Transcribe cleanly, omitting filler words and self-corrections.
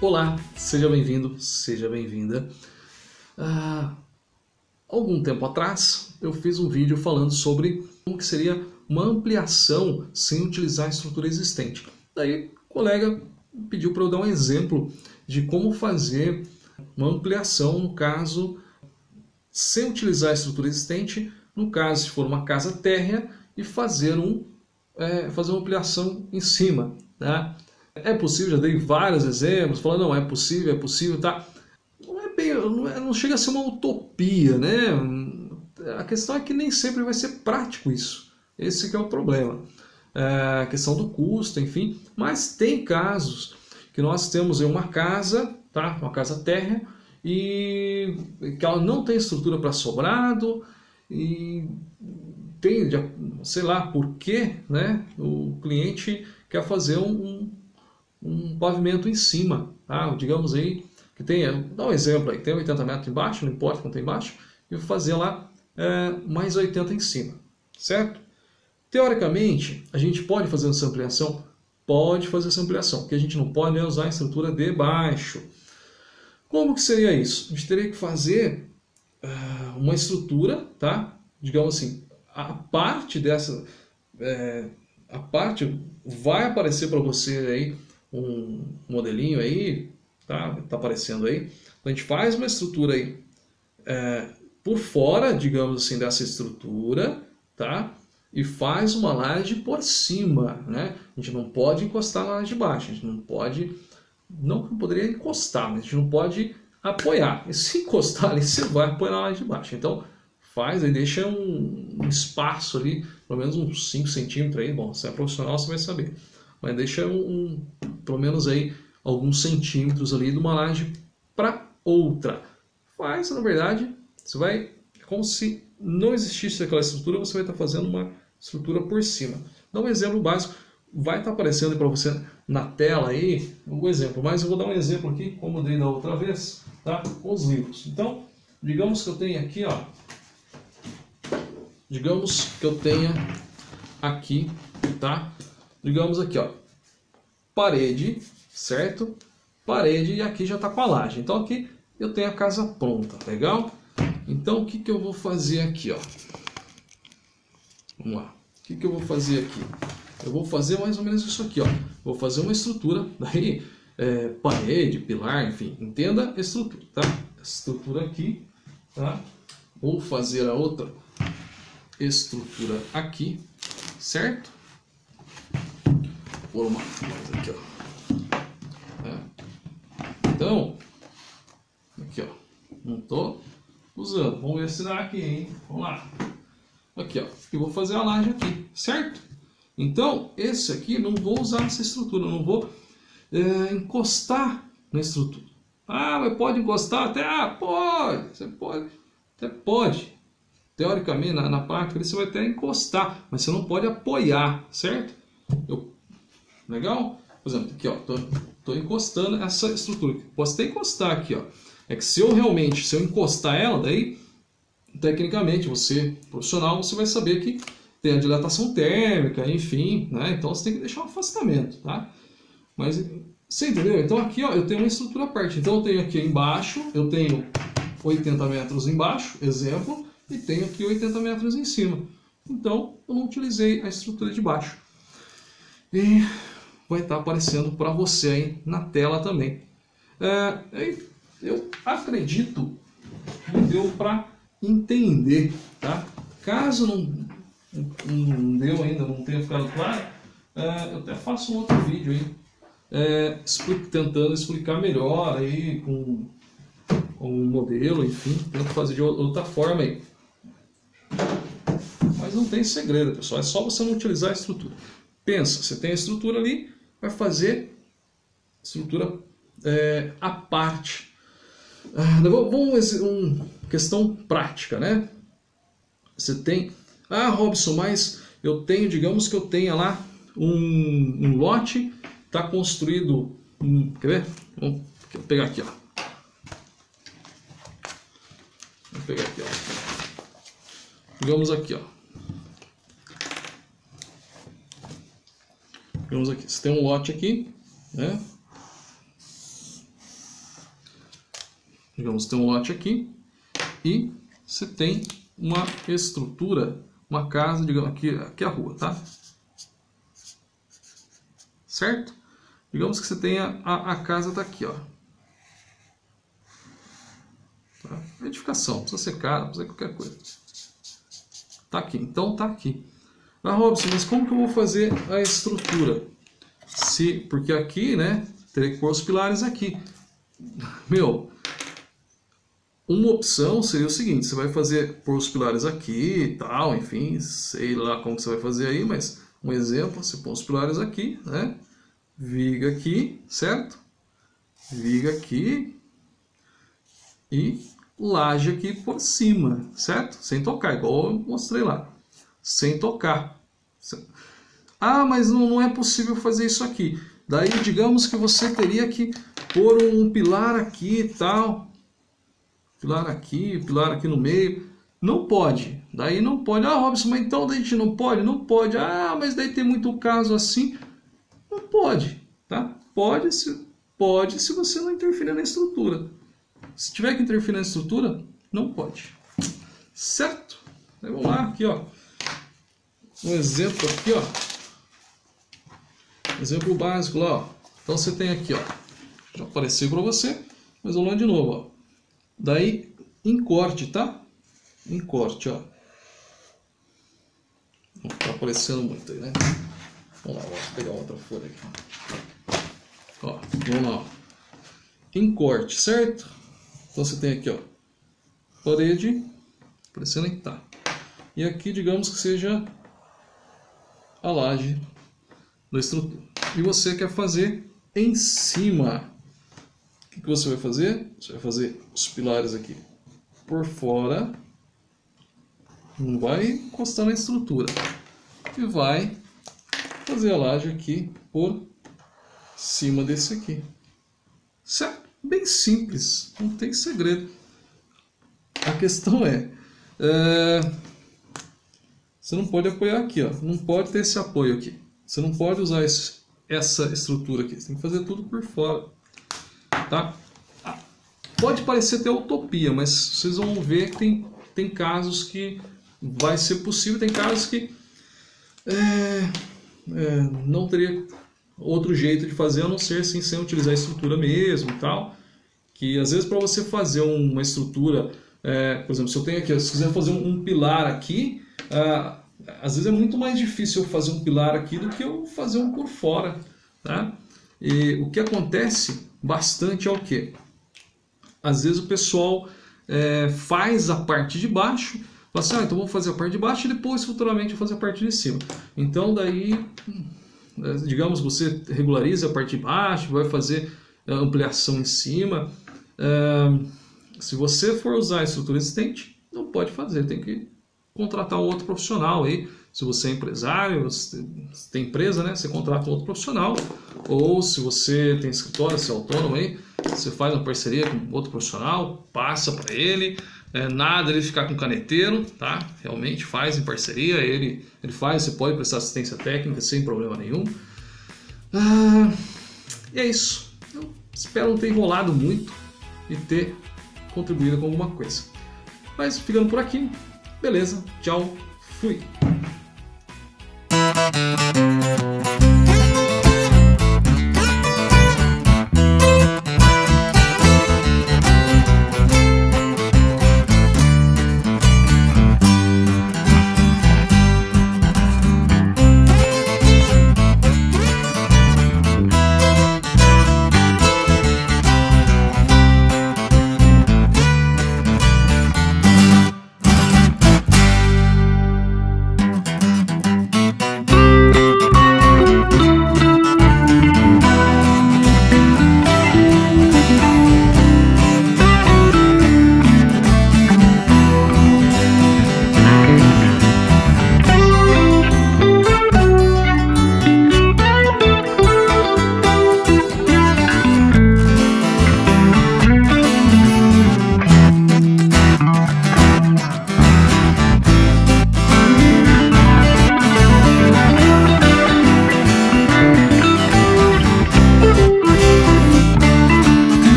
Olá, seja bem-vindo, seja bem-vinda. Algum tempo atrás eu fiz um vídeo falando sobre como que seria uma ampliação sem utilizar a estrutura existente. Daí o colega pediu para eu dar um exemplo de como fazer uma ampliação no caso sem utilizar a estrutura existente, no caso se for uma casa térrea e fazer uma ampliação em cima, né? É possível, já dei vários exemplos, falando, não, é possível, tá? Não chega a ser uma utopia, né? A questão é que nem sempre vai ser prático isso. Esse que é o problema. A questão do custo, enfim. Mas tem casos que nós temos uma casa, tá? Uma casa térrea, e que ela não tem estrutura para sobrado, e tem, sei lá por quê, né? O cliente quer fazer um pavimento em cima, tá? Digamos aí que tenha, dá um exemplo aí, tem 80 metros embaixo, não importa quanto tem embaixo, e vou fazer lá mais 80 em cima, certo? Teoricamente, a gente pode fazer essa ampliação? Pode fazer essa ampliação, porque a gente não pode usar a estrutura de baixo. Como que seria isso? A gente teria que fazer uma estrutura, tá? Digamos assim, a parte dessa, a parte vai aparecer para você aí um modelinho aí, tá aparecendo aí. Então a gente faz uma estrutura aí por fora, digamos assim, dessa estrutura, tá? E faz uma laje por cima, né? A gente não pode encostar na laje de baixo, a gente não pode, não poderia encostar, mas a gente não pode apoiar. E se encostar ali, você vai apoiar na laje de baixo. Então faz aí, deixa um espaço ali, pelo menos uns 5 centímetros aí. Bom, se é profissional você vai saber, mas deixa pelo menos aí alguns centímetros ali de uma laje para outra. Faz, na verdade, você vai, é como se não existisse aquela estrutura, você vai estar fazendo uma estrutura por cima. Dá um exemplo básico, vai estar aparecendo para você na tela aí o exemplo, mas eu vou dar um exemplo aqui, como eu dei da outra vez, tá? Com os livros. Então, digamos que eu tenha aqui, ó, digamos que eu tenha aqui, tá? Digamos aqui, ó, parede, certo? Parede, e aqui já está com a laje. Então aqui eu tenho a casa pronta, legal? Então o que que eu vou fazer aqui, ó? Vamos lá. O que que eu vou fazer aqui? Eu vou fazer mais ou menos isso aqui, ó. Vou fazer uma estrutura, daí parede, pilar, enfim, entenda a estrutura, tá? Estrutura aqui, tá? Vou fazer a outra estrutura aqui, certo? Vou pôr uma mais aqui, ó. Então, aqui, ó. Não tô usando. Vamos ver se dá aqui, hein? Vamos lá. Aqui, ó. E vou fazer a laje aqui, certo? Então, esse aqui não vou usar essa estrutura, não vou encostar na estrutura. Ah, mas pode encostar até? Ah, pode. Você pode. Até pode. Teoricamente, na prática, você vai até encostar, mas você não pode apoiar, certo? Legal? Por exemplo, aqui, ó. Tô encostando essa estrutura. Posso até encostar aqui, ó. É que se eu encostar ela, daí tecnicamente, você, profissional, você vai saber que tem a dilatação térmica, enfim, né? Então você tem que deixar um afastamento, tá? Mas você entendeu? Então aqui, ó, eu tenho uma estrutura à parte. Então eu tenho aqui embaixo, eu tenho 80 metros embaixo, exemplo, e tenho aqui 80 metros em cima. Então eu não utilizei a estrutura de baixo. E vai estar aparecendo para você aí na tela também. Eu acredito que deu para entender, tá? Caso não deu ainda, não tenha ficado claro, eu até faço um outro vídeo aí, tentando explicar melhor aí com um modelo, enfim, tento fazer de outra forma aí. Mas não tem segredo, pessoal, é só você não utilizar a estrutura. Pensa, você tem a estrutura ali, vai fazer estrutura à parte. Vamos questão prática, né? Você tem, Robson, mas eu tenho, digamos que eu tenha lá um lote, está construído, quer ver? Vamos pegar aqui, ó. Vou pegar aqui, ó. Digamos aqui, ó. Digamos aqui, você tem um lote aqui, né? digamos, tem um lote aqui e você tem uma estrutura, uma casa, digamos, aqui é a rua, tá? Certo? Digamos que você tenha a casa tá aqui, ó. Tá? Edificação, precisa ser cara, precisa ser qualquer coisa. Tá aqui, então tá aqui. Ah, Robson, mas como que eu vou fazer a estrutura? Porque aqui, né, teria que pôr os pilares aqui. Meu, uma opção seria o seguinte, você vai pôr os pilares aqui e tal, enfim, sei lá como que você vai fazer aí, mas um exemplo, você põe os pilares aqui, né, viga aqui, certo? Viga aqui e laje aqui por cima, certo? Sem tocar, igual eu mostrei lá, sem tocar. Ah, mas não é possível fazer isso aqui. Daí, digamos que você teria que pôr um pilar aqui e tal. Pilar aqui no meio. Não pode. Daí não pode. Ah, Robson, mas então daí a gente não pode? Não pode. Ah, mas daí tem muito caso assim. Não pode, tá? Pode se você não interferir na estrutura. Se tiver que interferir na estrutura, não pode. Certo? Aí vamos lá, aqui, ó. Um exemplo aqui, ó. Exemplo básico lá, ó. Então você tem aqui, ó. Já apareceu para você, mas vamos lá de novo, ó. Daí, em corte, tá? Em corte, ó. Não tá aparecendo muito aí, né? Vamos lá, vou pegar outra folha aqui. Ó, vamos lá, ó. Em corte, certo? Então você tem aqui, ó. Parede, aparecendo aí, tá. E aqui, digamos que seja a laje da estrutura. E você quer fazer em cima. O que você vai fazer? Você vai fazer os pilares aqui por fora. Não vai encostar na estrutura. E vai fazer a laje aqui por cima desse aqui. Certo? Bem simples. Não tem segredo. A questão você não pode apoiar aqui, ó. Não pode ter esse apoio aqui. Você não pode usar essa estrutura aqui. Você tem que fazer tudo por fora. Tá? Pode parecer ter utopia, mas vocês vão ver que tem casos que vai ser possível. Tem casos que não teria outro jeito de fazer a não ser assim, sem utilizar a estrutura mesmo e tal. Que às vezes para você fazer uma estrutura, por exemplo, se eu tenho aqui, se quiser fazer um pilar aqui, às vezes é muito mais difícil eu fazer um pilar aqui do que eu fazer um por fora, tá? E o que acontece bastante é o quê? Às vezes o pessoal faz a parte de baixo, fala assim, então vou fazer a parte de baixo e depois futuramente vou fazer a parte de cima. Então daí, digamos, você regulariza a parte de baixo, vai fazer a ampliação em cima. Se você for usar a estrutura existente, não pode fazer, tem que contratar um outro profissional aí. Se você é empresário, se tem empresa, né, você contrata um outro profissional. Ou se você tem escritório, se é autônomo aí, você faz uma parceria com outro profissional, passa para ele. Nada ele ficar com caneteiro, tá? Realmente faz em parceria, ele faz, você pode prestar assistência técnica sem problema nenhum. E é isso. Eu espero não ter enrolado muito e ter contribuído com alguma coisa. Mas ficando por aqui, beleza, tchau, fui!